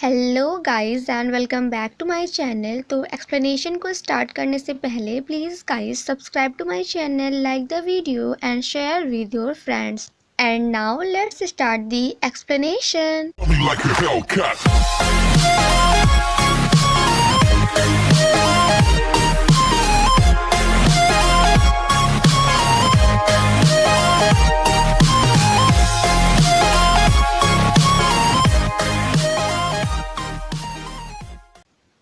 Hello guys and welcome back to my channel. तो explanation को start करने से पहले please guys subscribe to my channel, like the video and share with your friends. And now let's start the explanation.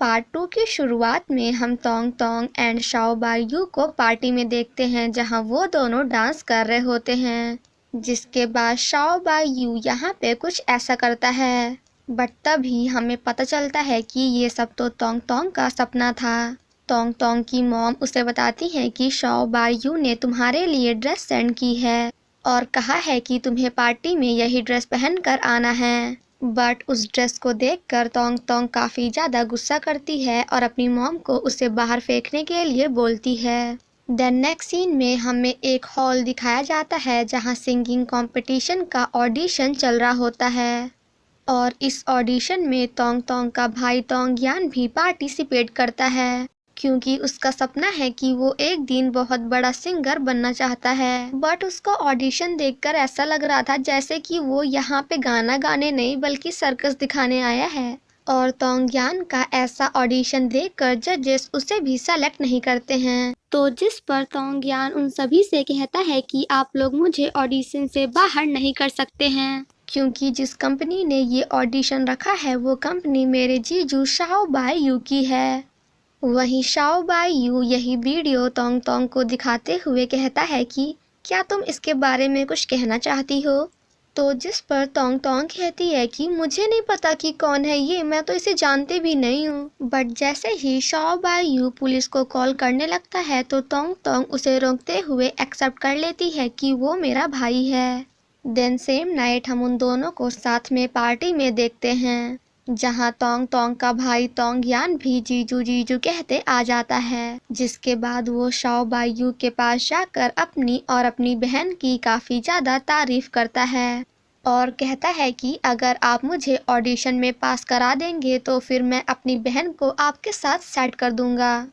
Part 2 की शुरुआत में हम तोंग तोंग and Shao बायू को पार्टी में देखते हैं जहां वो दोनों डांस कर रहे होते हैं। जिसके बाद शाओ बायू यहाँ पे कुछ ऐसा करता है, बट तभी हमें पता चलता है कि ये सब तो तोंग तोंग का सपना था। तोंग तोंग की मॉम उसे बताती है कि शाओ बायू ने तुम्हारे लिए ड्रेस सेंड की है और कहा है कि तुम्हें पार्टी में यही ड्रेस पहन कर आना है। बट उस ड्रेस को देखकर तोंग तोंग काफ़ी ज़्यादा गुस्सा करती है और अपनी मॉम को उसे बाहर फेंकने के लिए बोलती है। देन नेक्स्ट सीन में हमें एक हॉल दिखाया जाता है जहां सिंगिंग कंपटीशन का ऑडिशन चल रहा होता है और इस ऑडिशन में तोंग तोंग का भाई तोंग यान भी पार्टिसिपेट करता है क्योंकि उसका सपना है कि वो एक दिन बहुत बड़ा सिंगर बनना चाहता है। बट उसका ऑडिशन देखकर ऐसा लग रहा था जैसे कि वो यहाँ पे गाना गाने नहीं बल्कि सर्कस दिखाने आया है और तोंग यान का ऐसा ऑडिशन देखकर जजेस उसे भी सेलेक्ट नहीं करते हैं। तो जिस पर तोंग यान उन सभी से कहता है कि आप लोग मुझे ऑडिशन से बाहर नहीं कर सकते हैं क्योंकि जिस कंपनी ने ये ऑडिशन रखा है वो कंपनी मेरे जीजू शाओ बायू की है। वहीं शाओ बायू यही वीडियो तोंग तोंग को दिखाते हुए कहता है कि क्या तुम इसके बारे में कुछ कहना चाहती हो। तो जिस पर तोंग तोंग कहती है कि मुझे नहीं पता कि कौन है ये, मैं तो इसे जानते भी नहीं हूँ। बट जैसे ही शाओ बायू पुलिस को कॉल करने लगता है तो तोंग तोंग उसे रोकते हुए एक्सेप्ट कर लेती है कि वो मेरा भाई है। देन सेम नाइट हम उन दोनों को साथ में पार्टी में देखते हैं जहां तोंग तोंग का भाई तोंग यान भी जीजू जीजू कहते आ जाता है। जिसके बाद वो शाओ बायू के पास जाकर अपनी और अपनी बहन की काफ़ी ज़्यादा तारीफ करता है और कहता है कि अगर आप मुझे ऑडिशन में पास करा देंगे तो फिर मैं अपनी बहन को आपके साथ सेट कर दूंगा।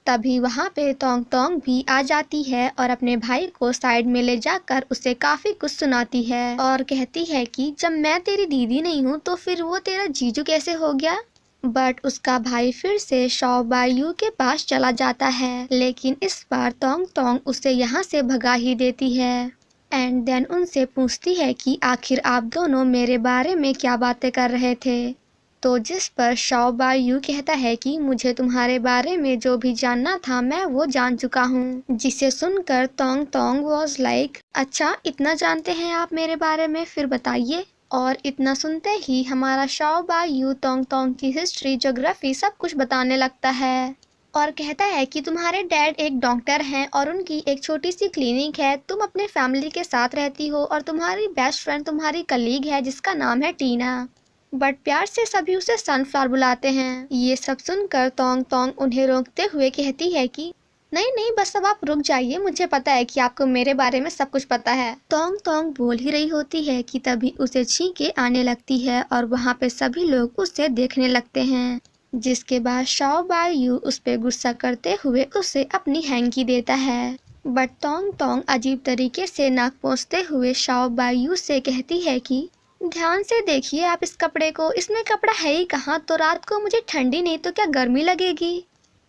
तभी वहाँ पे तोंग तोंग भी आ जाती है और अपने भाई को साइड में ले जाकर उसे काफ़ी कुछ सुनाती है और कहती है कि जब मैं तेरी दीदी नहीं हूँ तो फिर वो तेरा जीजू कैसे हो गया। बट उसका भाई फिर से शाओ बायू के पास चला जाता है, लेकिन इस बार तोंग तोंग उसे यहाँ से भगा ही देती है एंड देन उनसे पूछती है कि आखिर आप दोनों मेरे बारे में क्या बातें कर रहे थे। तो जिस पर शाओ बायू कहता है कि मुझे तुम्हारे बारे में जो भी जानना था मैं वो जान चुका हूँ। जिसे सुनकर तोंग तोंग वाज लाइक, अच्छा इतना जानते हैं आप मेरे बारे में, फिर बताइए। और इतना सुनते ही हमारा शाओ बायू तोंग तोंग की हिस्ट्री, ज्योग्राफी सब कुछ बताने लगता है और कहता है कि तुम्हारे डैड एक डॉक्टर हैं और उनकी एक छोटी सी क्लिनिक है, तुम अपने फैमिली के साथ रहती हो और तुम्हारी बेस्ट फ्रेंड तुम्हारी कलीग है जिसका नाम है टीना, बट प्यार से सभी उसे सनफ्लावर बुलाते हैं। ये सब सुनकर तोंग तोंग उन्हें रोकते हुए कहती है कि नहीं नहीं बस अब आप रुक जाइए, मुझे पता है कि आपको मेरे बारे में सब कुछ पता है। तोंग तोंग बोल ही रही होती है कि तभी उसे छींके आने लगती है और वहाँ पे सभी लोग उसे देखने लगते हैं। जिसके बाद शाओ बायू उस पर गुस्सा करते हुए उसे अपनी हैंकी देता है। बट तोंग तोंग अजीब तरीके से नाक पोंछते हुए शाओ बायू से कहती है कि ध्यान से देखिए आप इस कपड़े को, इसमें कपड़ा है ही कहाँ, तो रात को मुझे ठंडी नहीं तो क्या गर्मी लगेगी।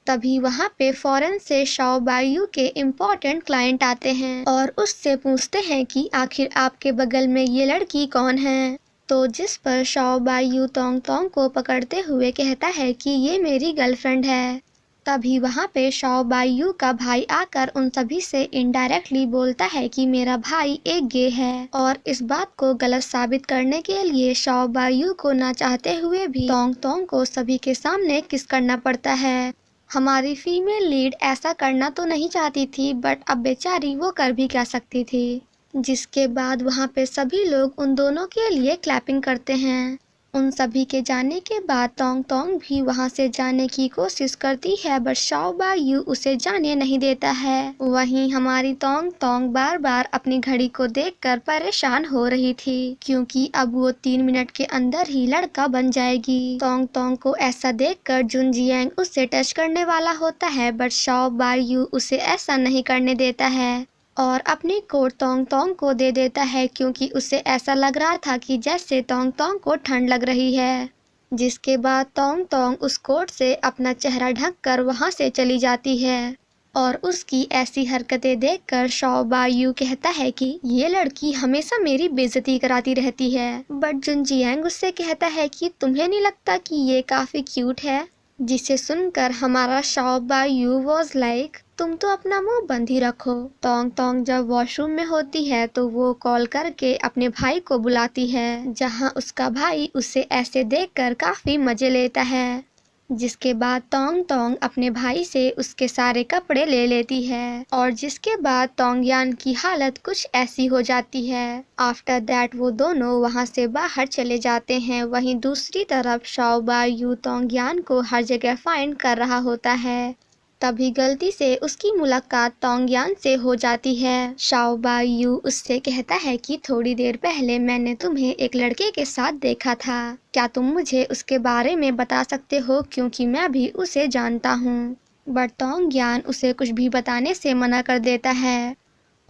तभी वहाँ पे फॉरेन से शाओ बायू के इम्पोर्टेंट क्लाइंट आते हैं और उससे पूछते हैं कि आखिर आपके बगल में ये लड़की कौन है। तो जिस पर शाओ बायू तोंग तोंग को पकड़ते हुए कहता है कि ये मेरी गर्लफ्रेंड है। तभी वहाँ पे शाओ बायू का भाई आकर उन सभी से इनडायरेक्टली बोलता है कि मेरा भाई एक गे है और इस बात को गलत साबित करने के लिए शाओ बायू को ना चाहते हुए भी तोंग तोंग को सभी के सामने किस करना पड़ता है। हमारी फीमेल लीड ऐसा करना तो नहीं चाहती थी बट अब बेचारी वो कर भी क्या सकती थी। जिसके बाद वहाँ पे सभी लोग उन दोनों के लिए क्लैपिंग करते हैं। उन सभी के जाने के बाद तोंग तोंग भी वहां से जाने की कोशिश करती है, बट शाओ बायू उसे जाने नहीं देता है। वहीं हमारी तोंग तोंग बार बार अपनी घड़ी को देखकर परेशान हो रही थी, क्योंकि अब वो 3 मिनट के अंदर ही लड़का बन जाएगी। तोंग तोंग को ऐसा देखकर जुन जियांग उससे टच करने वाला होता है, बट शाओ बायू उसे ऐसा नहीं करने देता है और अपनी कोट तोंग तोंग को दे देता है, क्योंकि उसे ऐसा लग रहा था कि जैसे तोंग तोंग को ठंड लग रही है। जिसके बाद तोंग तोंग उस कोट से अपना चेहरा ढक कर वहाँ से चली जाती है और उसकी ऐसी हरकतें देखकर शाओ बायू कहता है कि ये लड़की हमेशा मेरी बेइज्जती कराती रहती है, बट जुन जियांग उससे कहता है कि तुम्हें नहीं लगता कि ये काफी क्यूट है। जिसे सुनकर हमारा शाओ बायू वॉज लाइक, तुम तो अपना मुंह बंद ही रखो। तोंग तोंग जब वॉशरूम में होती है तो वो कॉल करके अपने भाई को बुलाती है, जहां उसका भाई उसे ऐसे देखकर काफी मजे लेता है। जिसके बाद तोंग तोंग अपने भाई से उसके सारे कपड़े ले लेती है और जिसके बाद तोंग यान की हालत कुछ ऐसी हो जाती है। आफ्टर दैट वो दोनों वहां से बाहर चले जाते हैं। वहीं दूसरी तरफ शाओ बायू तोंग यान को हर जगह फाइंड कर रहा होता है। तभी गलती से उसकी मुलाकात तोंग यान से हो जाती है। शाओ बायू उससे कहता है कि थोड़ी देर पहले मैंने तुम्हें एक लड़के के साथ देखा था, क्या तुम मुझे उसके बारे में बता सकते हो, क्योंकि मैं भी उसे जानता हूँ। बट तोंग यान उसे कुछ भी बताने से मना कर देता है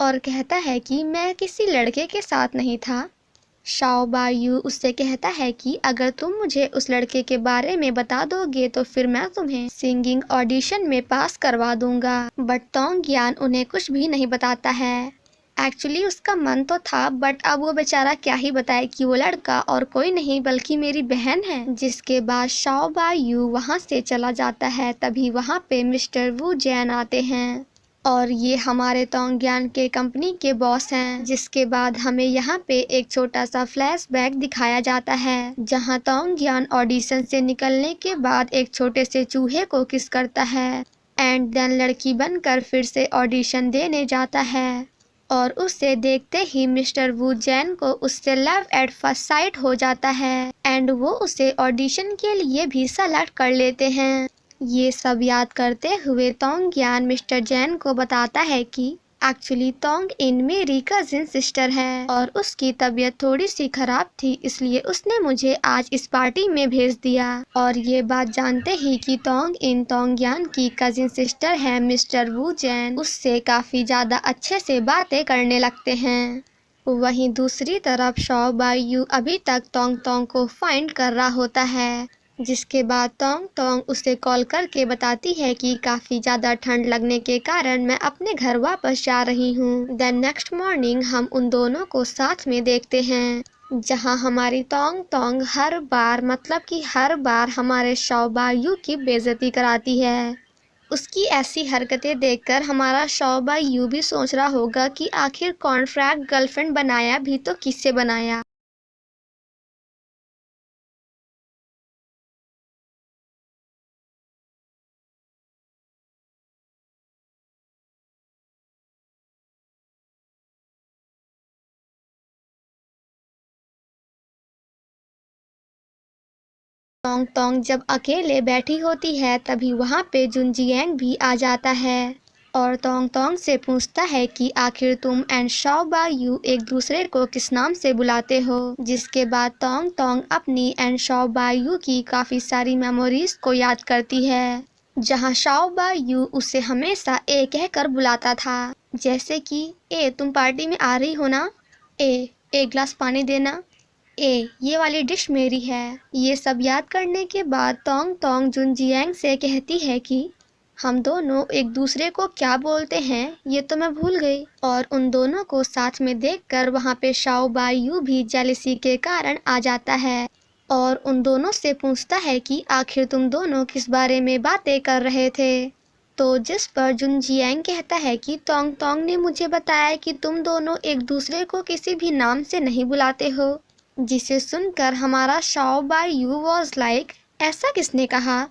और कहता है कि मैं किसी लड़के के साथ नहीं था। शाओ बायू उससे कहता है कि अगर तुम मुझे उस लड़के के बारे में बता दोगे तो फिर मैं तुम्हें सिंगिंग ऑडिशन में पास करवा दूंगा। बट तोंग यान उन्हें कुछ भी नहीं बताता है। एक्चुअली उसका मन तो था, बट अब वो बेचारा क्या ही बताए कि वो लड़का और कोई नहीं बल्कि मेरी बहन है। जिसके बाद शाओ बायू वहाँ से चला जाता है। तभी वहाँ पे मिस्टर वू जैन आते हैं और ये हमारे तोंग यान के कंपनी के बॉस हैं। जिसके बाद हमें यहाँ पे एक छोटा सा फ्लैशबैक दिखाया जाता है, जहाँ तोंग यान ऑडिशन से निकलने के बाद एक छोटे से चूहे को किस करता है एंड देन लड़की बनकर फिर से ऑडिशन देने जाता है और उसे देखते ही मिस्टर वू जैन को उससे लव एट फर्स्ट साइट हो जाता है एंड वो उसे ऑडिशन के लिए भी सेलेक्ट कर लेते हैं। ये सब याद करते हुए तोंग यान मिस्टर जैन को बताता है कि एक्चुअली तोंग इन मेरी कजिन सिस्टर है और उसकी तबीयत थोड़ी सी खराब थी, इसलिए उसने मुझे आज इस पार्टी में भेज दिया। और ये बात जानते ही कि तोंग इन तोंग यान की कजिन सिस्टर है, मिस्टर वू जैन उससे काफी ज्यादा अच्छे से बातें करने लगते हैं। वहीं दूसरी तरफ शाओ बायू अभी तक तोंग तोंग को फाइंड कर रहा होता है। जिसके बाद तोंग तोंग उसे कॉल करके बताती है कि काफी ज्यादा ठंड लगने के कारण मैं अपने घर वापस जा रही हूँ। देन नेक्स्ट मॉर्निंग हम उन दोनों को साथ में देखते हैं, जहाँ हमारी तोंग तोंग हर बार हमारे शाओ बायू की बेइज्जती कराती है। उसकी ऐसी हरकतें देखकर हमारा शाओ बायू भी सोच रहा होगा कि आखिर कॉन्ट्रैक्ट गर्लफ्रेंड बनाया भी तो किससे बनाया। तोंग तोंग जब अकेले बैठी होती है तभी वहाँ पे जुन जियांग भी आ जाता है और तोंग तोंग से पूछता है कि आखिर तुम एंड शाओ बायू एक दूसरे को किस नाम से बुलाते हो। जिसके बाद तोंग तोंग अपनी एंड शाओ बायू की काफी सारी मेमोरीज को याद करती है, जहाँ शाओ बायू उसे हमेशा ए कहकर बुलाता था, जैसे कि ए तुम पार्टी में आ रही हो ना, ए एक गिलास पानी देना, ए ये वाली डिश मेरी है। ये सब याद करने के बाद तोंग तोंग जुन जियांग से कहती है कि हम दोनों एक दूसरे को क्या बोलते हैं ये तो मैं भूल गई। और उन दोनों को साथ में देखकर वहाँ पे शाओ बायू भी जेलसी के कारण आ जाता है और उन दोनों से पूछता है कि आखिर तुम दोनों किस बारे में बातें कर रहे थे। तो जिस पर जुन जियांग कहता है कि तोंग तोंग ने मुझे बताया कि तुम दोनों एक दूसरे को किसी भी नाम से नहीं बुलाते हो। जिसे सुनकर हमारा शाओ बायू वॉज लाइक, ऐसा किसने कहा,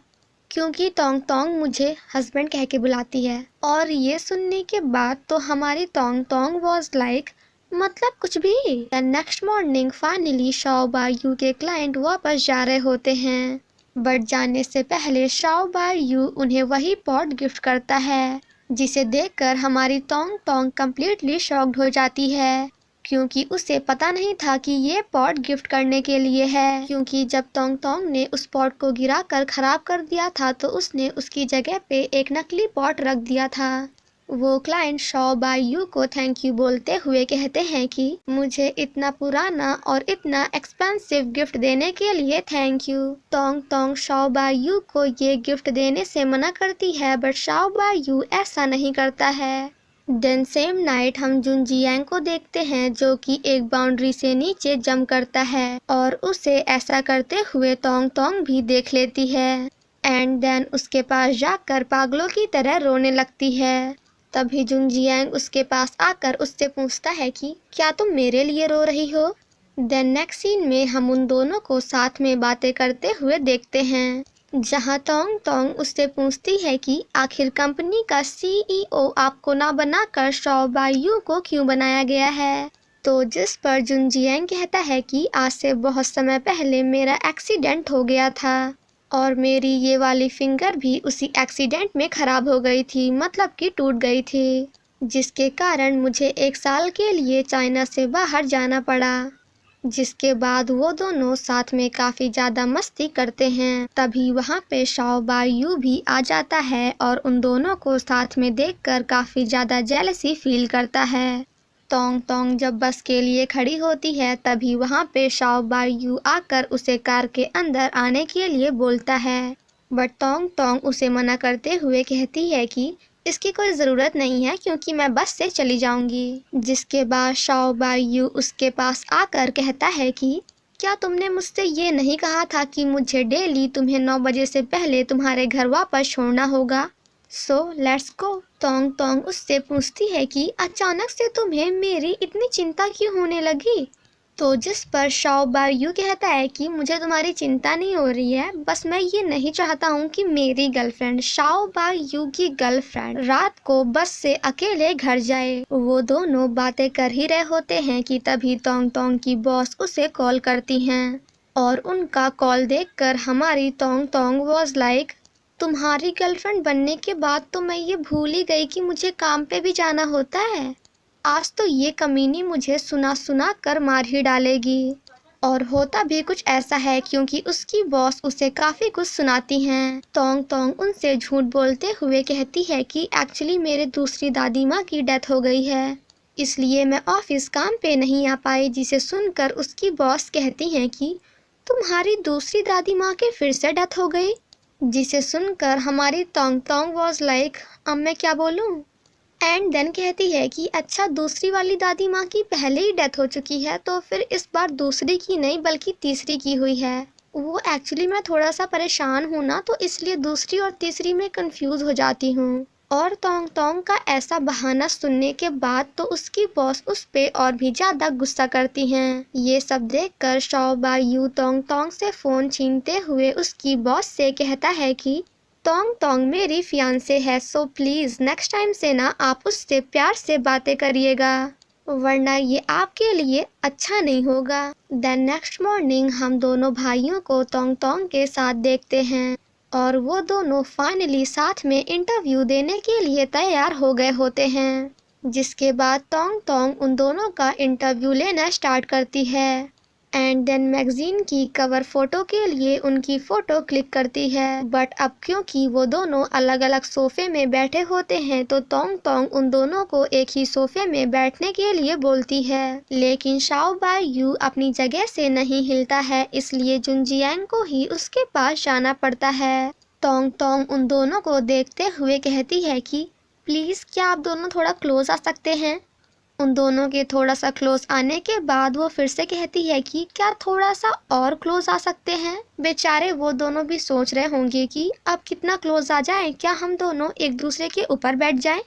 क्योंकि तोंग तोंग मुझे हस्बैंड कह के बुलाती है। और ये सुनने के बाद तो हमारी तोंग तोंग वॉज लाइक, मतलब कुछ भी। The next morning finally Shao Bayu के क्लाइंट वापस जा रहे होते हैं, बट जाने से पहले शाओ बायू उन्हें वही पॉट गिफ्ट करता है, जिसे देखकर हमारी तोंग तोंग कम्प्लीटली शॉक्ड हो जाती है, क्योंकि उसे पता नहीं था कि ये पॉट गिफ्ट करने के लिए है। क्योंकि जब तोंग तोंग ने उस पॉट को गिराकर खराब कर दिया था तो उसने उसकी जगह पे एक नकली पॉट रख दिया था। वो क्लाइंट शाओ बायू को थैंक यू बोलते हुए कहते हैं कि मुझे इतना पुराना और इतना एक्सपेंसिव गिफ्ट देने के लिए थैंक यू। तोंग तोंग शाओ बायू को ये गिफ्ट देने से मना करती है, बट शाओ बायू ऐसा नहीं करता है। देन सेम नाइट हम जुन जियांग को देखते हैं, जो कि एक बाउंड्री से नीचे जंप करता है और उसे ऐसा करते हुए तोंग तोंग भी देख लेती है एंड देन उसके पास जाकर पागलों की तरह रोने लगती है। तभी जुन जियांग उसके पास आकर उससे पूछता है कि क्या तुम मेरे लिए रो रही हो। देन नेक्स्ट सीन में हम उन दोनों को साथ में बातें करते हुए देखते हैं, जहां तोंग तोंग उससे पूछती है कि आखिर कंपनी का CEO आपको ना बनाकर शाओ बायू को क्यों बनाया गया है। तो जिस पर जुन जियांग कहता है कि आज से बहुत समय पहले मेरा एक्सीडेंट हो गया था और मेरी ये वाली फिंगर भी उसी एक्सीडेंट में खराब हो गई थी, मतलब कि टूट गई थी, जिसके कारण मुझे 1 साल के लिए चाइना से बाहर जाना पड़ा। जिसके बाद वो दोनों साथ में काफी ज्यादा मस्ती करते हैं। तभी वहाँ पे शाओ बायू भी आ जाता है और उन दोनों को साथ में देखकर काफी ज्यादा जेलसी फील करता है। तोंग तोंग जब बस के लिए खड़ी होती है तभी वहाँ पे शाओ बायू आकर उसे कार के अंदर आने के लिए बोलता है, बट तोंग तोंग उसे मना करते हुए कहती है कि इसकी कोई ज़रूरत नहीं है क्योंकि मैं बस से चली जाऊंगी। जिसके बाद शाओ बायू उसके पास आकर कहता है कि क्या तुमने मुझसे ये नहीं कहा था कि मुझे डेली तुम्हें 9 बजे से पहले तुम्हारे घर वापस छोड़ना होगा। So let's go. तोंग तोंग उससे पूछती है कि अचानक से तुम्हें मेरी इतनी चिंता क्यों होने लगी। तो जिस पर शाओ बायू कहता है कि मुझे तुम्हारी चिंता नहीं हो रही है, बस मैं ये नहीं चाहता हूँ कि मेरी गर्लफ्रेंड शाओ बायू की गर्लफ्रेंड रात को बस से अकेले घर जाए। वो दोनों बातें कर ही रहे होते हैं कि तभी तोंग तोंग की बॉस उसे कॉल करती हैं और उनका कॉल देखकर हमारी तोंग तोंग वाज लाइक तुम्हारी गर्लफ्रेंड बनने के बाद तो मैं ये भूल ही गई कि मुझे काम पे भी जाना होता है। आज तो ये कमीनी मुझे सुना सुना कर मार ही डालेगी। और होता भी कुछ ऐसा है क्योंकि उसकी बॉस उसे काफी कुछ सुनाती हैं। तोंग तोंग उनसे झूठ बोलते हुए कहती है कि एक्चुअली मेरे दूसरी दादी माँ की डेथ हो गई है, इसलिए मैं ऑफिस काम पे नहीं आ पाई। जिसे सुनकर उसकी बॉस कहती हैं कि तुम्हारी दूसरी दादी माँ के फिर से डेथ हो गई। जिसे सुनकर हमारी तोंग तोंग वाज लाइक अब मैं क्या बोलूँ। एंड देन कहती है कि अच्छा दूसरी वाली दादी माँ की पहले ही डेथ हो चुकी है तो फिर इस बार दूसरी की नहीं बल्कि तीसरी की हुई है। वो एक्चुअली मैं थोड़ा सा परेशान हूँ ना, तो इसलिए दूसरी और तीसरी में कंफ्यूज हो जाती हूँ। और तोंग तोंग का ऐसा बहाना सुनने के बाद तो उसकी बॉस उस पे और भी ज्यादा गुस्सा करती हैं। ये सब देखकर शाओ बायू तोंग तोंग से फोन छीनते हुए उसकी बॉस से कहता है कि तोंग तोंग मेरी फियांसे है, सो प्लीज नेक्स्ट टाइम से ना आप उससे प्यार से बातें करिएगा, वरना ये आपके लिए अच्छा नहीं होगा। देन नेक्स्ट मॉर्निंग हम दोनों भाइयों को तोंग तोंग के साथ देखते हैं और वो दोनों फाइनली साथ में इंटरव्यू देने के लिए तैयार हो गए होते हैं। जिसके बाद तोंग तोंग उन दोनों का इंटरव्यू लेना स्टार्ट करती है एंड देन मैगजीन की कवर फोटो के लिए उनकी फोटो क्लिक करती है। बट अब क्योंकि वो दोनों अलग अलग सोफे में बैठे होते हैं तो तोंग तोंग उन दोनों को एक ही सोफे में बैठने के लिए बोलती है, लेकिन शाओ बायू अपनी जगह से नहीं हिलता है, इसलिए जुन जियांग को ही उसके पास जाना पड़ता है। तोंग तोंग उन दोनों को देखते हुए कहती है कि प्लीज क्या आप दोनों थोड़ा क्लोज आ सकते हैं। उन दोनों के थोड़ा सा क्लोज आने के बाद वो फिर से कहती है कि क्या थोड़ा सा और क्लोज आ सकते हैं। बेचारे वो दोनों भी सोच रहे होंगे कि अब कितना क्लोज आ जाए, क्या हम दोनों एक दूसरे के ऊपर बैठ जाएं।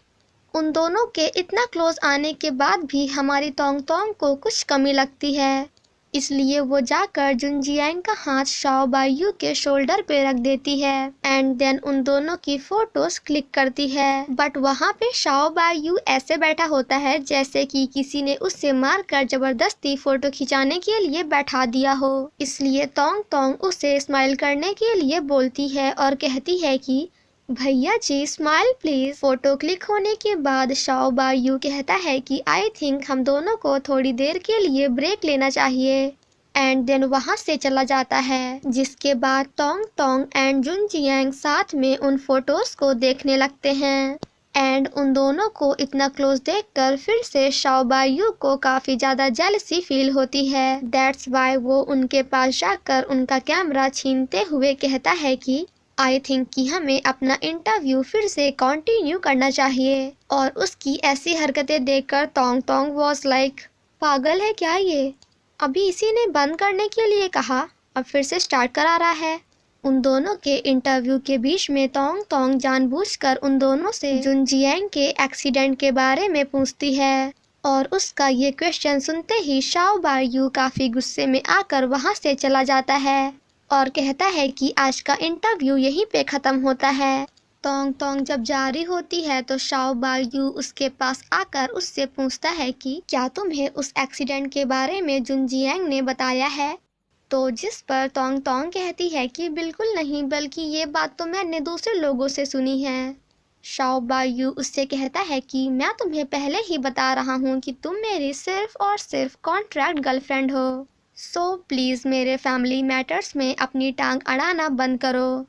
उन दोनों के इतना क्लोज आने के बाद भी हमारी तोंग तोंग को कुछ कमी लगती है इसलिए वो जाकर जुनजियांग का हाथ शाओ बायू के शोल्डर पे रख देती है एंड देन उन दोनों की फोटोज क्लिक करती है। बट वहाँ पे शाओ बायू ऐसे बैठा होता है जैसे कि किसी ने उससे मारकर जबरदस्ती फोटो खिंचाने के लिए बैठा दिया हो। इसलिए तोंग तोंग उसे स्माइल करने के लिए बोलती है और कहती है कि भैया जी स्माइल प्लीज। फोटो क्लिक होने के बाद शाओ बायू कहता है कि आई थिंक हम दोनों को थोड़ी देर के लिए ब्रेक लेना चाहिए एंड देन वहाँ से चला जाता है। जिसके बाद तोंग तोंग एंड जुनजियांग साथ में उन फोटोज को देखने लगते हैं एंड उन दोनों को इतना क्लोज देखकर फिर से शाओ बायू को काफी ज्यादा जेलसी फील होती है। दैट्स वाई वो उनके पास जाकर उनका कैमरा छीनते हुए कहता है कि आई थिंक कि हमें अपना इंटरव्यू फिर से कंटिन्यू करना चाहिए। और उसकी ऐसी हरकतें देखकर तोंग तोंग वॉज लाइक पागल है क्या ये, अभी इसी ने बंद करने के लिए कहा, अब फिर से स्टार्ट करा रहा है। उन दोनों के इंटरव्यू के बीच में तोंग तोंग जानबूझकर उन दोनों से जुनजियांग के एक्सीडेंट के बारे में पूछती है और उसका ये क्वेश्चन सुनते ही शाओ बायू काफी गुस्से में आकर वहाँ से चला जाता है और कहता है कि आज का इंटरव्यू यहीं पे ख़त्म होता है। तोंग तोंग जब जारी होती है तो शाओ बायू उसके पास आकर उससे पूछता है कि क्या तुम्हें उस एक्सीडेंट के बारे में जुनजियांग ने बताया है। तो जिस पर तोंग तोंग कहती है कि बिल्कुल नहीं, बल्कि ये बात तो मैंने दूसरे लोगों से सुनी है। शाओ बायू उससे कहता है कि मैं तुम्हें पहले ही बता रहा हूँ कि तुम मेरी सिर्फ और सिर्फ कॉन्ट्रैक्ट गर्लफ्रेंड हो, सो प्लीज़ मेरे फैमिली मैटर्स में अपनी टांग अड़ाना बंद करो।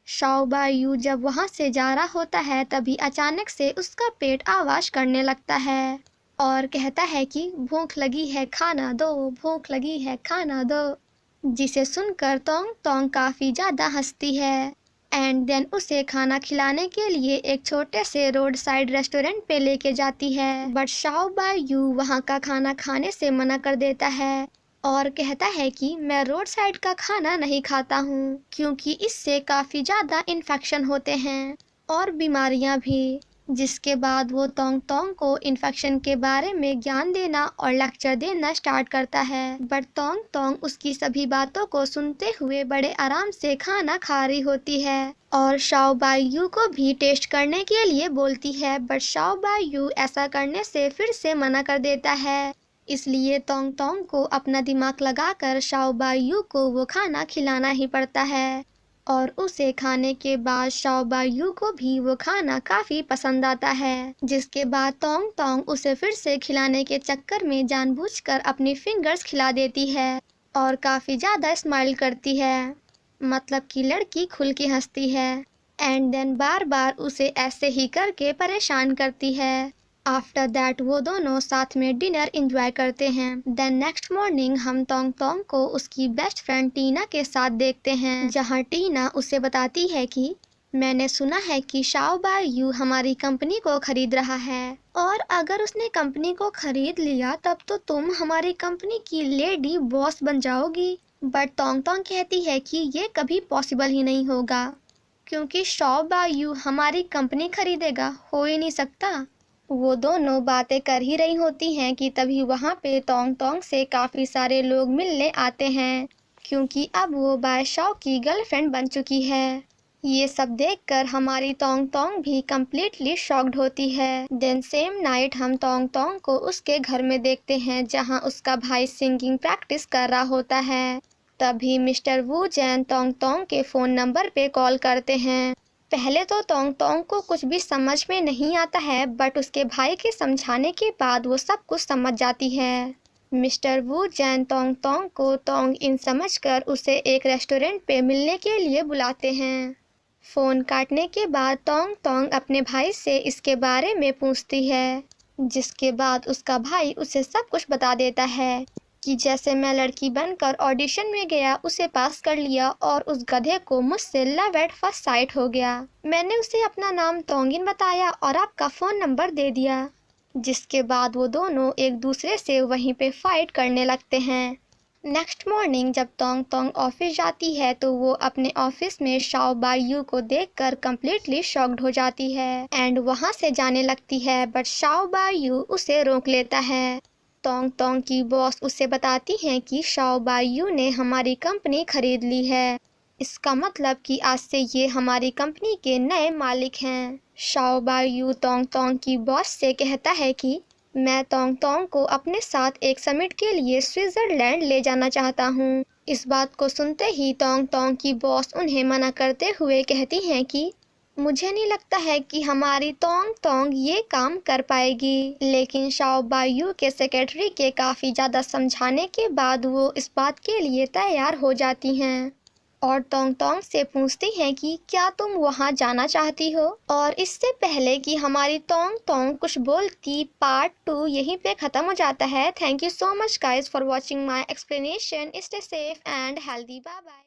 शाओ बायू जब वहाँ से जा रहा होता है तभी अचानक से उसका पेट आवाज़ करने लगता है और कहता है कि भूख लगी है खाना दो, भूख लगी है खाना दो। जिसे सुनकर तोंग तोंग काफ़ी ज़्यादा हंसती है एंड देन उसे खाना खिलाने के लिए एक छोटे से रोड साइड रेस्टोरेंट पे लेके जाती है। बट शाओ बायू वहाँ का खाना खाने से मना कर देता है और कहता है कि मैं रोड साइड का खाना नहीं खाता हूँ क्योंकि इससे काफ़ी ज़्यादा इन्फेक्शन होते हैं और बीमारियाँ भी। जिसके बाद वो तोंग तोंग को इन्फेक्शन के बारे में ज्ञान देना और लेक्चर देना स्टार्ट करता है। बट तोंग तोंग उसकी सभी बातों को सुनते हुए बड़े आराम से खाना खा रही होती है और शाओ बायू को भी टेस्ट करने के लिए बोलती है। बट शाओ बायू ऐसा करने से फिर से मना कर देता है। इसलिए तोंग तोंग को अपना दिमाग लगाकर शाओ बायू को वो खाना खिलाना ही पड़ता है और उसे खाने के बाद शाओ बायू को भी वो खाना काफ़ी पसंद आता है। जिसके बाद तोंग तोंग उसे फिर से खिलाने के चक्कर में जानबूझकर अपनी फिंगर्स खिला देती है और काफ़ी ज़्यादा स्माइल करती है, मतलब कि लड़की खुल के हंसती है एंड देन बार बार उसे ऐसे ही करके परेशान करती है। आफ्टर दैट वो दोनों साथ में डिनर एंजॉय करते हैं। देन नेक्स्ट मॉर्निंग हम तोंग तोंग को उसकी बेस्ट फ्रेंड टीना के साथ देखते हैं, जहां टीना उसे बताती है कि मैंने सुना है कि शाओ बायू हमारी कंपनी को खरीद रहा है और अगर उसने कंपनी को खरीद लिया तब तो तुम हमारी कंपनी की लेडी बॉस बन जाओगी। बट तोंग तोंग कहती है कि ये कभी पॉसिबल ही नहीं होगा क्योंकि शाओ बायू हमारी कंपनी खरीदेगा, हो ही नहीं सकता। वो दोनों बातें कर ही रही होती हैं कि तभी वहाँ पे तोंग तोंग से काफ़ी सारे लोग मिलने आते हैं क्योंकि अब वो बादशाह की गर्लफ्रेंड बन चुकी है। ये सब देखकर हमारी तोंग तोंग भी कम्प्लीटली शॉक्ड होती है। देन सेम नाइट हम तोंग तोंग को उसके घर में देखते हैं जहाँ उसका भाई सिंगिंग प्रैक्टिस कर रहा होता है। तभी मिस्टर वू जैन तोंग तोंग के फ़ोन नंबर पे कॉल करते हैं। पहले तो तोंग तोंग को कुछ भी समझ में नहीं आता है बट उसके भाई के समझाने के बाद वो सब कुछ समझ जाती है। मिस्टर वू जैन तोंग तोंग को तोंग इन समझकर उसे एक रेस्टोरेंट पे मिलने के लिए बुलाते हैं। फ़ोन काटने के बाद तोंग तोंग अपने भाई से इसके बारे में पूछती है, जिसके बाद उसका भाई उसे सब कुछ बता देता है कि जैसे मैं लड़की बनकर ऑडिशन में गया, उसे पास कर लिया और उस गधे को मुझसे लव एट फर्स्ट साइट हो गया। मैंने उसे अपना नाम तोंगिन बताया और आपका फ़ोन नंबर दे दिया। जिसके बाद वो दोनों एक दूसरे से वहीं पे फाइट करने लगते हैं। नेक्स्ट मॉर्निंग जब तोंग तोंग ऑफिस जाती है तो वो अपने ऑफिस में शाओ बायू को देखकर कम्प्लीटली शॉक्ड हो जाती है एंड वहाँ से जाने लगती है। बट शाओ बायू उसे रोक लेता है। तोंग तोंग की बॉस उसे बताती हैं कि शाओ बायू ने हमारी कंपनी खरीद ली है। इसका मतलब कि आज से ये हमारी कंपनी के नए मालिक हैं। शाओ बायू तोंग तोंग की बॉस से कहता है कि मैं तोंग तोंग को अपने साथ एक समिट के लिए स्विट्जरलैंड ले जाना चाहता हूँ। इस बात को सुनते ही तोंग तोंग की बॉस उन्हें मना करते हुए कहती हैं कि मुझे नहीं लगता है कि हमारी तोंग तोंग ये काम कर पाएगी। लेकिन शाओ बायू के सेक्रेटरी के काफ़ी ज़्यादा समझाने के बाद वो इस बात के लिए तैयार हो जाती हैं और तोंग तोंग से पूछती हैं कि क्या तुम वहां जाना चाहती हो। और इससे पहले कि हमारी तोंग तोंग कुछ बोलती, पार्ट 2 यहीं पे ख़त्म हो जाता है। Thank you so much guys for watching my explanation. Stay safe and healthy. Bye bye.